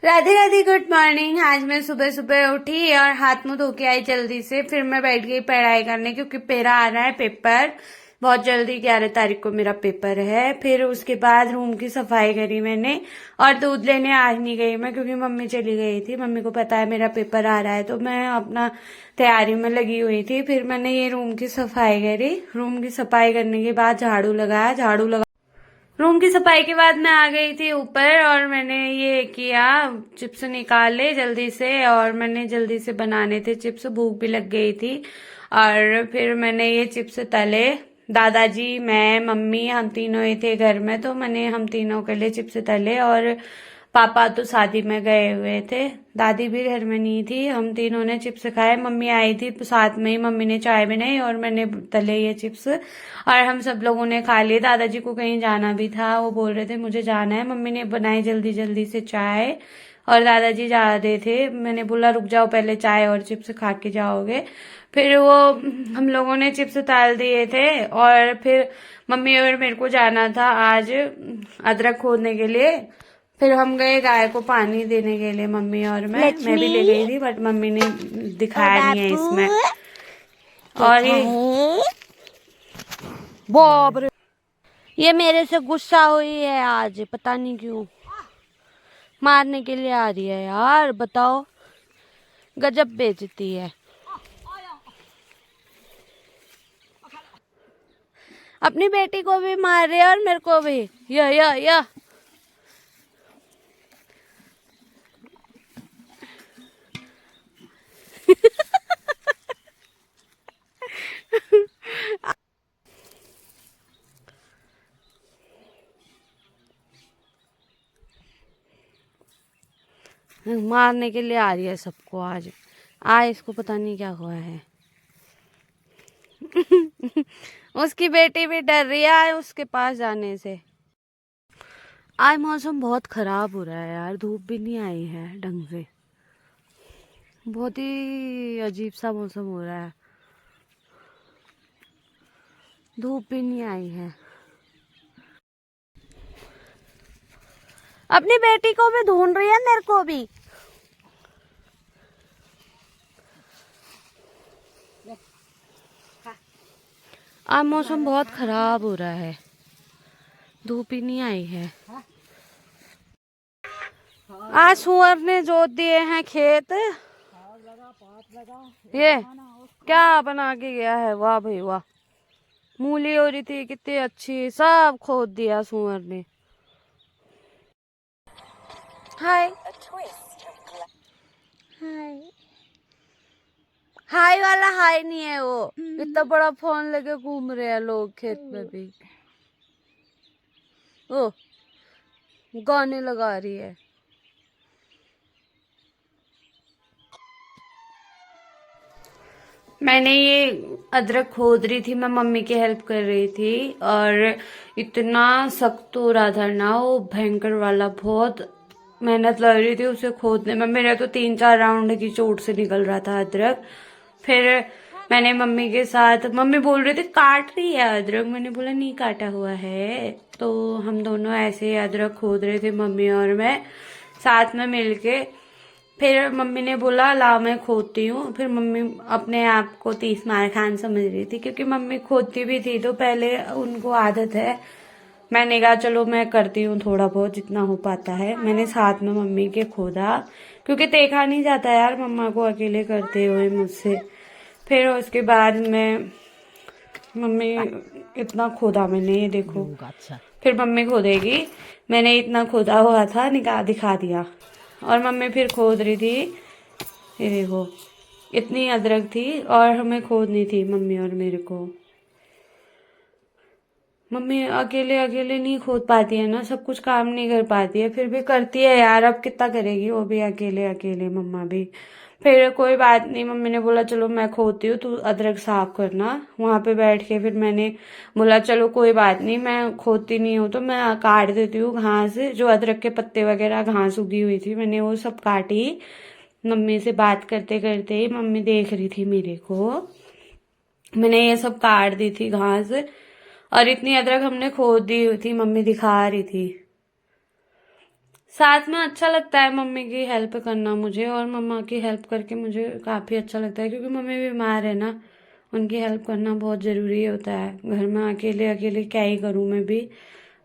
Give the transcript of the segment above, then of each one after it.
Radhe Radhe, good morning. आज मैं सुबह सुबह उठी और हाथ मुंह धो के आई जल्दी से। फिर मैं बैठ गई पढ़ाई करने, क्योंकि मेरा आ रहा है पेपर बहुत जल्दी। 11 तारीख को मेरा पेपर है। फिर उसके बाद रूम की सफाई करी मैंने, और दूध लेने आज नहीं गई मैं, क्योंकि मम्मी चली गई थी। मम्मी को पता है मेरा पेपर आ रहा है, तो मैं अपना तैयारी में लगी हुई थी। फिर मैंने ये रूम की सफाई करी। रूम की सफाई करने के बाद झाड़ू लगाया। रूम की सफाई के बाद मैं आ गई थी ऊपर, और मैंने ये किया, चिप्स निकाले जल्दी से। और मैंने जल्दी से बनाने थे चिप्स, भूख भी लग गई थी। और फिर मैंने ये चिप्स तले। दादाजी, मैं, मम्मी, हम तीनों ही थे घर में, तो मैंने हम तीनों के लिए चिप्स तले। और पापा तो शादी में गए हुए थे, दादी भी घर में नहीं थी। हम तीनों ने चिप्स खाए। मम्मी आई थी साथ में ही, मम्मी ने चाय बनाई और मैंने तले ये चिप्स, और हम सब लोगों ने खा लिए। दादाजी को कहीं जाना भी था, वो बोल रहे थे मुझे जाना है। मम्मी ने बनाई जल्दी जल्दी से चाय, और दादाजी जा रहे थे। मैंने बोला रुक जाओ, पहले चाय और चिप्स खा के जाओगे। फिर वो हम लोगों ने चिप्स ताल दिए थे। और फिर मम्मी और मेरे को जाना था आज अदरक खोदने के लिए। फिर हम गए गाय को पानी देने के लिए, मम्मी और मैं भी ले गई थी, बट मम्मी ने दिखाया नहीं है इसमें। और बाप रे, ये मेरे से गुस्सा हुई है आज, पता नहीं क्यों। मारने के लिए आ रही है यार, बताओ, गजब बेइज्जती है। अपनी बेटी को भी मार रही है और मेरे को भी। या मारने के लिए आ रही है सबको आज। इसको पता नहीं क्या हुआ है। उसकी बेटी भी डर रही है उसके पास जाने से। आज मौसम बहुत खराब हो रहा है यार, धूप भी नहीं आई है ढंग से। बहुत ही अजीब सा मौसम हो रहा है, धूप भी नहीं आई है। अपनी बेटी को भी ढूंढ रही है, मेरे को भी। आज मौसम बहुत खराब हो रहा है, धूप ही नहीं आई है। आज सुअर ने जोत दिए हैं खेत। ये क्या बना के गया है, वाह भाई वाह। मूली हो रही थी कितनी अच्छी, सब खोद दिया सुअर ने। हाय हाय हाय वाला हाय नहीं है वो। इतना बड़ा फोन लेके घूम रहे हैं लोग खेत में भी। ओ, गाने लगा रही है। मैंने ये अदरक खोद रही थी, मैं मम्मी की हेल्प कर रही थी। और इतना सख्त हो रहा था ना वो, भयंकर वाला। बहुत मेहनत लग रही थी उसे खोदने में। मेरा तो 3-4 राउंड की चोट से निकल रहा था अदरक। फिर मैंने मम्मी के साथ, मम्मी बोल रही थी काट रही है अदरक, मैंने बोला नहीं काटा हुआ है। तो हम दोनों ऐसे अदरक खोद रहे थे, मम्मी और मैं साथ में मिलके। फिर मम्मी ने बोला ला मैं खोदती हूँ। फिर मम्मी अपने आप को 30 मार खान समझ रही थी, क्योंकि मम्मी खोदती भी थी तो पहले उनको आदत है। मैंने कहा चलो मैं करती हूँ थोड़ा बहुत जितना हो पाता है। मैंने साथ में मम्मी के खोदा, क्योंकि देखा नहीं जाता यार मम्मा को अकेले करते हुए मुझसे। फिर उसके बाद में मम्मी इतना खोदा मैंने, ये देखो। अच्छा, फिर मम्मी खोदेगी, मैंने इतना खोदा हुआ था निकाल दिखा दिया। और मम्मी फिर खोद रही थी, ये देखो इतनी अदरक थी, और हमें खोदनी थी मम्मी और मेरे को। मम्मी अकेले अकेले नहीं खोद पाती है ना, सब कुछ काम नहीं कर पाती है, फिर भी करती है यार। अब कितना करेगी वो भी अकेले अकेले, मम्मा भी। फिर कोई बात नहीं, मम्मी ने बोला चलो मैं खोदती हूँ, तू अदरक साफ करना वहां पे बैठ के। फिर मैंने बोला चलो कोई बात नहीं, मैं खोदती नहीं हूँ तो मैं काट देती हूँ घास, जो अदरक के पत्ते वगैरह घास उगी हुई थी मैंने वो सब काटी। मम्मी से बात करते करते ही मम्मी देख रही थी मेरे को, मैंने ये सब काट दी थी घास। और इतनी अदरक हमने खोद दी हुई थी, मम्मी दिखा रही थी। साथ में अच्छा लगता है मम्मी की हेल्प करना मुझे, और मम्मा की हेल्प करके मुझे काफ़ी अच्छा लगता है, क्योंकि मम्मी बीमार है ना, उनकी हेल्प करना बहुत ज़रूरी होता है। घर में अकेले अकेले क्या ही करूँ मैं भी,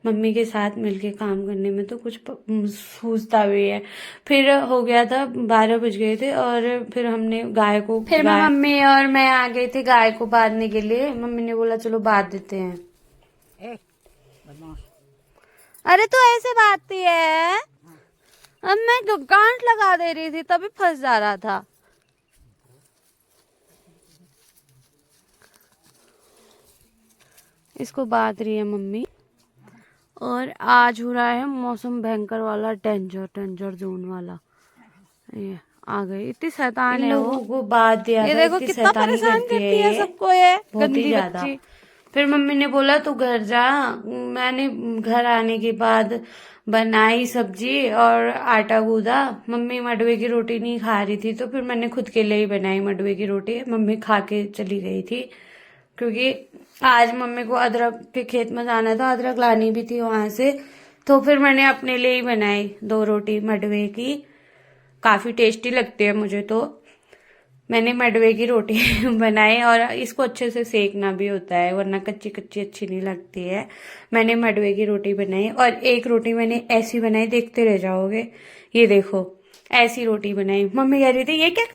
मम्मी के साथ मिलके काम करने में तो कुछ सूझता भी है। फिर हो गया था 12 बज गए थे, और फिर हमने गाय को, फिर मैं मम्मी और मैं आ गए थे गाय को बांधने के लिए। मम्मी ने बोला चलो बांध देते हैं। अरे तू ऐसे बांधती है? अब मैं गांठ लगा दे रही थी तभी फंस जा रहा था। इसको बांध रही है मम्मी। और आज हो रहा है मौसम भयंकर वाला, डेंजर डेंजर जोन वाला। ये आ गई, इतनी शैतान इन है वो। लोगों को बांध दिया ये था, देखो इतनी कितना शैतानी परेशान करती है करती है ये, सबको, ये बहुत ही गंदी ज्यादा। बच्ची। फिर मम्मी ने बोला तू घर जा। मैंने घर आने के बाद बनाई सब्जी और आटा गूंदा। मम्मी मडवे की रोटी नहीं खा रही थी, तो फिर मैंने खुद के लिए ही बनाई मडवे की रोटी। मम्मी खा के चली गई थी, क्योंकि आज मम्मी को अदरक के खेत में जाना था, अदरक लानी भी थी वहां से। तो फिर मैंने अपने लिए ही बनाई 2 रोटी मडवे की, काफी टेस्टी लगती है मुझे तो। मैंने मडवे की रोटी बनाई, और इसको अच्छे से सेकना भी होता है, वरना कच्ची कच्ची अच्छी नहीं लगती है। मैंने मडवे की रोटी बनाई, और एक रोटी मैंने ऐसी बनाई, देखते रह जाओगे। ये देखो, ऐसी रोटी बनाई। मम्मी कह रही थी ये क्या,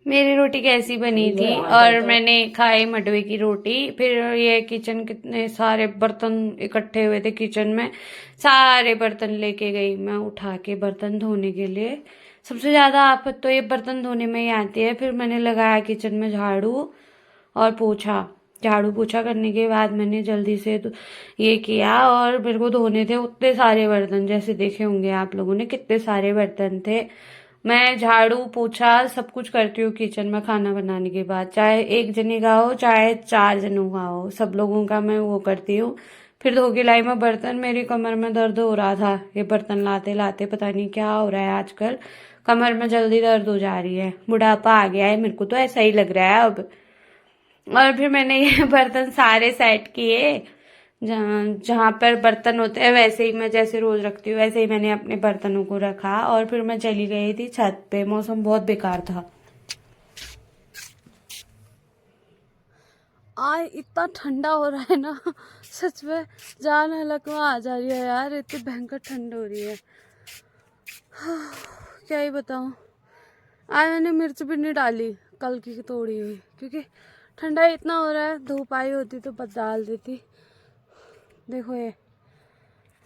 मेरी रोटी कैसी बनी थी, और मैंने खाई मडवे की रोटी। फिर ये किचन, कितने सारे बर्तन इकट्ठे हुए थे किचन में, सारे बर्तन लेके गई मैं उठा के बर्तन धोने के लिए। सबसे ज्यादा आफत तो ये बर्तन धोने में ही आती है। फिर मैंने लगाया किचन में झाड़ू और पोछा। झाड़ू पोछा करने के बाद मैंने जल्दी से ये किया, और मेरे को धोने थे उतने सारे बर्तन, जैसे देखे होंगे आप लोगों ने कितने सारे बर्तन थे। मैं झाड़ू पोछा सब कुछ करती हूँ किचन में खाना बनाने के बाद, चाहे एक जने का हो चाहे 4 जनों का हो, सब लोगों का मैं वो करती हूँ। फिर धो के लाई मैं बर्तन, मेरी कमर में दर्द हो रहा था ये बर्तन लाते लाते, पता नहीं क्या हो रहा है आजकल, कमर में जल्दी दर्द हो जा रही है, बुढ़ापा आ गया है मेरे को तो ऐसा ही लग रहा है अब। और फिर मैंने ये बर्तन सारे सेट किए, जहाँ जहाँ पर बर्तन होते हैं वैसे ही, मैं जैसे रोज रखती हूँ वैसे ही मैंने अपने बर्तनों को रखा, और फिर मैं चली गई थी छत पे। मौसम बहुत बेकार था। आज इतना ठंडा हो रहा है ना, सच में जान हलक में आ जा रही है यार, इतनी भयंकर ठंड हो रही है। क्या ही बताऊं। आज मैंने मिर्च भी नहीं डाली, कल की तोड़ी हुई, क्योंकि ठंडा इतना हो रहा है। धूप आई होती तो बस डाल देती। देखो ये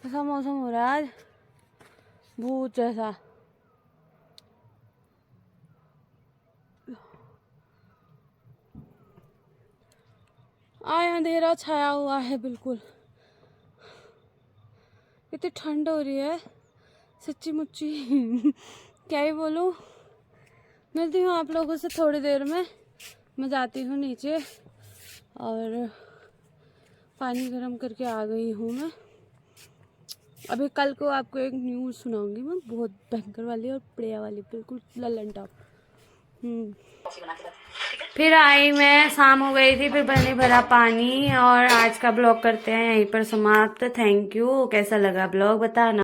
ऐसा मौसम हो रहा है आज, भूत जैसा। आज अंधेरा छाया हुआ है बिल्कुल, इतनी ठंड हो रही है सच्ची मुच्ची। क्या ही बोलूं। मिलती हूँ आप लोगों से थोड़ी देर में। मैं जाती हूँ नीचे, और पानी गर्म करके आ गई हूँ मैं। अभी कल को आपको एक न्यूज़ सुनाऊंगी मैं, बहुत भयंकर वाली और बढ़िया वाली, बिल्कुल ललन टॉप। फिर आई मैं, शाम हो गई थी, फिर मैंने भरा पानी, और आज का ब्लॉग करते हैं यहीं पर समाप्त। Thank you. कैसा लगा ब्लॉग बताना।